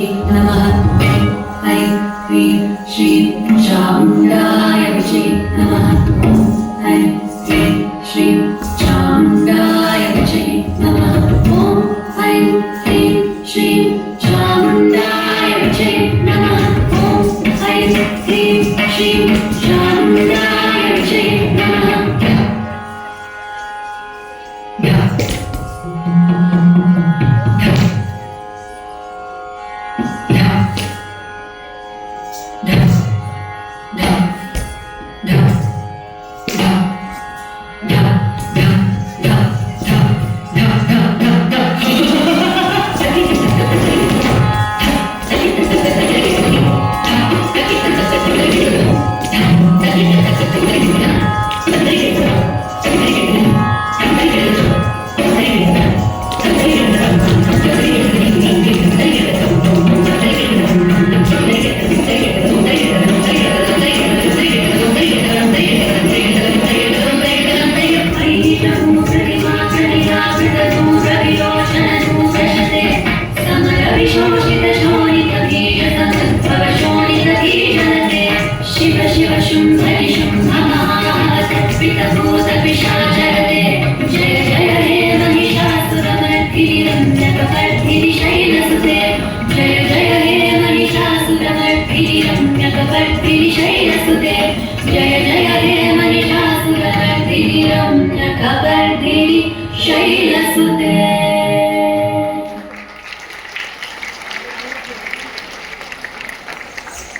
नमः ऐं ह्रीं श्रीं चामुण्डाय विचे नमः ऐं ह्रीं श्रीं चामुण्डाय विचे नमः ॐ ऐं ह्रीं श्रीं चामुण्डाय विचे नमः ॐ ऐं ह्रीं श्रीं चामुण्डाय विचे नमः शैलसुते